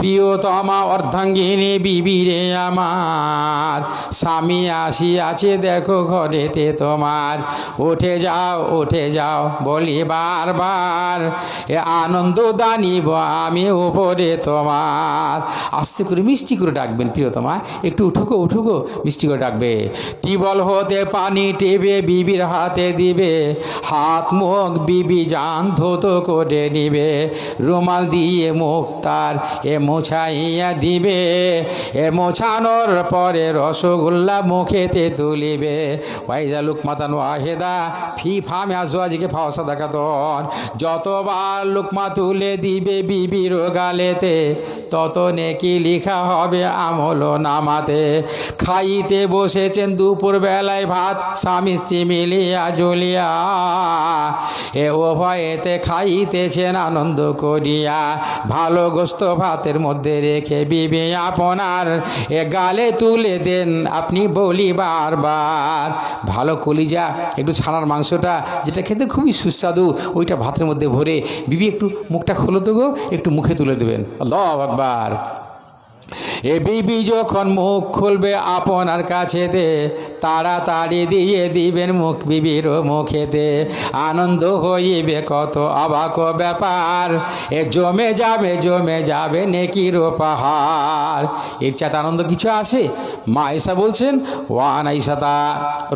প্রিয়তমা অর্ধাঙ্গিনী বিবিরে আমার, স্বামী আসিয়াছে দেখো ঘরেতে তোমার, উঠে যাও বলি বারবার, এ আনন্দ দানিব আমি উপরে তোমার। আস্তে করে মিষ্টি করে ডাকবেন, প্রিয়তমা একটু উঠুকো মিষ্টি করে ডাকবে। টিবল হতে পানি টেবে বিবির হাতে দিবে, হাত মুখ বিবি জান ধৌত করে নিবে, রুমাল দিয়ে মুখ তার মোছাইয়া দিবে, মোছানোর পরে রসগোল্লা মুখেতে তুলিবে। ওয়াইজা লুকমাতান ওয়াহেদা ফি ফামে আজওয়াজিকে ফাওসা দেখাতন, যতবার লুকমা তুলে দিবে বিবির গালেতে, তত নেকি লিখা হবে আমল নামাতে। খাইতে বসেছেন দুপুর বেলায় ভাত স্বামী স্ত্রী মিলিয়া জ্বলিয়া, এ উভয়েতে খাইতেছেন আনন্দ করিয়া, ভালো গোস্ত ভাতের মধ্যে রেখে বিবি আপনার এ গালে তুলে দেন আপনি বলি বারবার। ভালো কলিজা একটু ছানার মাংসটা যেটা খেতে খুবই সুস্বাদু, ওইটা ভাতের মধ্যে ভরে বিবি একটু মুখটা খোলো তো গো, একটু মুখে তুলে দেবেন। আল্লাহু আকবার। এ বিবি যখন মুখ খুলবে আপনার কাছেতে, তাড়াতাড়ি দিয়ে দিবেন মুখ বিবির মুখেতে, আনন্দ হইবে কত অবাক ব্যাপার, এ জমে যাবে নেকির পাহাড়। এর চাতে আনন্দ কিছু আছে? মা আয়েশা বলছেন, ওয়ান আয়েশাতা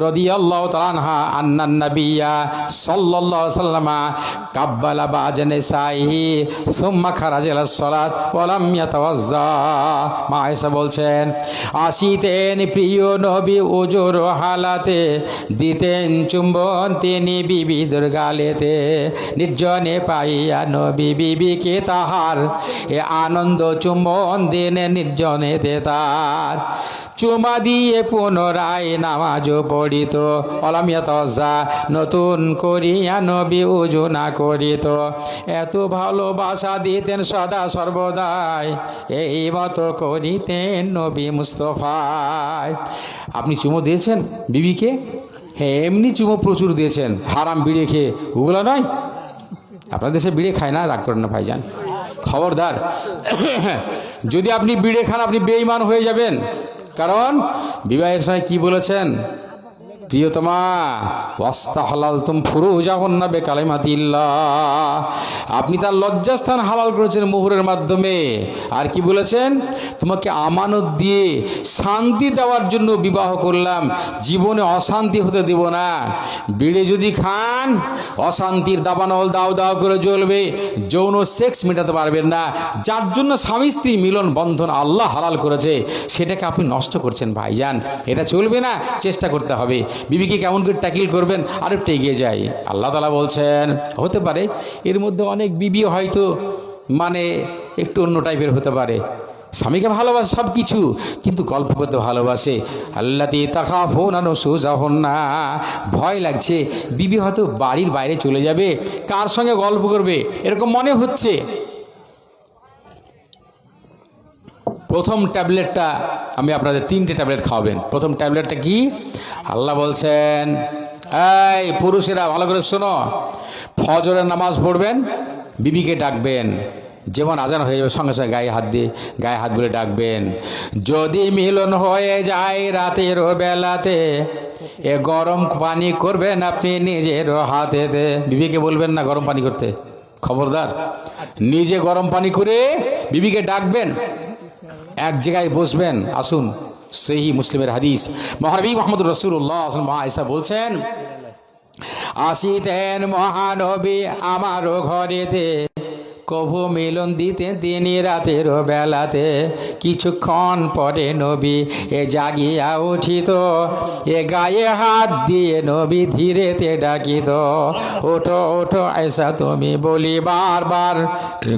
রাদিয়াল্লাহু তাআলা আনহা আন্নান নাবিয়্যা সাল্লাল্লাহু আলাইহি ওয়াসাল্লাম কাব্বালা বাজানে সাইহি সুম্মা খারাজা ইলাস সালাত ওয়া লাম ইয়াতাওয়াজ্জা। মা আয়েশা বলছেন, আসিতেন প্রিয় নবী ওজোর হালাতে, দিতেন চুম্বন তিনি বিবিদের গালেতে, নির্জনে পাইয়া নবী বিবিকে তাহার, এ আনন্দ চুম্বন দিনে নির্জনেতে তার, চুমা দিয়ে পুনরায় নামাজও পড়িত, অলামিয়া তজা নতুন করিয়া নবী উজু না করিত, এত ভালোবাসা দিতেন সদা সর্বদাই, এই মতো করিতেন নবী মুস্তফায়। আপনি চুমো দিয়েছেন বিবিকে? হ্যাঁ, এমনি চুমো প্রচুর দিয়েছেন, হারাম বিড়ে খেয়ে, ওগুলো নয়। আপনার দেশে বিড়ে খায় না, রাগ করেন না ভাইজান, খবরদার। যদি আপনি বিড়ে খান আপনি বেঈমান হয়ে যাবেন। কারণ বিবাহের সময় কি বলেছেন? প্রিয়তমা ওয়াস্তাহালালতুম ফুরুজাহুন্না বিকালিমাতিল্লাহ, আপনি তার লজ্জাস্থান হালাল করেছেন মোহরের মাধ্যমে। আর কি বলেছেন? তোমাকে আমানত দিয়ে শান্তি দেওয়ার জন্য বিবাহ করলাম, জীবনে অশান্তি হতে দেব না। বিড়ে যদি খান অশান্তির দাবানল দাও দাও করে জ্বলবে, যৌন সেক্স মেটাতে পারবেন না। যার জন্য স্বামী স্ত্রী মিলন বন্ধন আল্লাহ হালাল করেছে, সেটাকে আপনি নষ্ট করছেন ভাইজান, এটা চলবে না। চেষ্টা করতে হবে বিবিকে কেমন করে ট্যাকেল করবেন, আর একটু এগিয়ে যাই। আল্লাহ তাআলা বলছেন, হতে পারে এর মধ্যে অনেক বিবি হয়তো মানে একটু অন্য টাইপের হতে পারে, স্বামীকে ভালোবাসে সব কিছু, কিন্তু গল্প করতে ভালোবাসে। আল্লাতী তাখাফুনা নুশুজাহুন্না, ভয় লাগছে বিবি হয়তো বাড়ির বাইরে চলে যাবে, কার সঙ্গে গল্প করবে এরকম মনে হচ্ছে। প্রথম ট্যাবলেটটা আমি আপনাদের 3টে ট্যাবলেট খাওয়াবেন। প্রথম ট্যাবলেটটা কি? আল্লাহ বলছেন, এই পুরুষেরা ভালো করে শোনো, ফজরের নামাজ পড়বেন, বিবিকে ডাকবেন, যেমন আজান হয়ে যাবে সঙ্গে সঙ্গে গায়ে হাত বলে ডাকবেন। যদি মিলন হয়ে যায় রাতের বেলাতে, এ গরম পানি করবেন আপনি নিজের হাতেতে। বিবিকে বলবেন না গরম পানি করতে, খবরদার। নিজে গরম পানি করে বিবিকে ডাকবেন, এক জায়গায় বসবেন। আসুন, সহিহ মুসলিমের হাদিস, মহানবী মুহাম্মদুর রাসূলুল্লাহ সাল্লাল্লাহু আলাইহি ওয়াসাল্লাম আয়েশা বলছেন, আসিতেন মহানবী আমারও ঘরেতে, কভু মিলন দিতেন তিনি রাতের বেলাতে, কিছুক্ষণ পরে নবী এ জাগিয়া উঠিত, এ গায়ে হাত দিয়ে নবী ধীরেতে ডাকিত, ওঠো ওঠো আয়েশা তুমি বলি বারবার,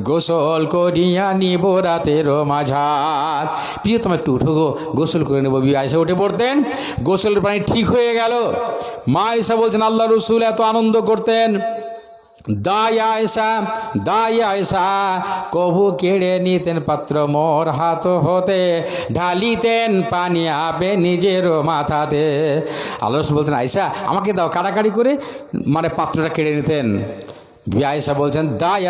গোসল করিয়া নিব রাতের মাঝার। প্রিয়তম একটু উঠো গো, গোসল করে নেব। বিবি আয়েশা উঠে পড়তেন, গোসলের পানি ঠিক হয়ে গেল। মা আয়েশা বলছেন, আল্লাহ রসুল এত আনন্দ করতেন, দায়া আয়েশা কবু কেড়ে নিতেন পাত্র মোর হাত হতে, ঢালিতেন পানি আপে নিজের মাথাতে। আল্লাহ রাসূল বলতেন, আয়েশা আমাকে দাও, কাড়াকাড়ি করে মানে পাত্রটা কেড়ে নিতেন। আয়েশা বলছেন, দায়া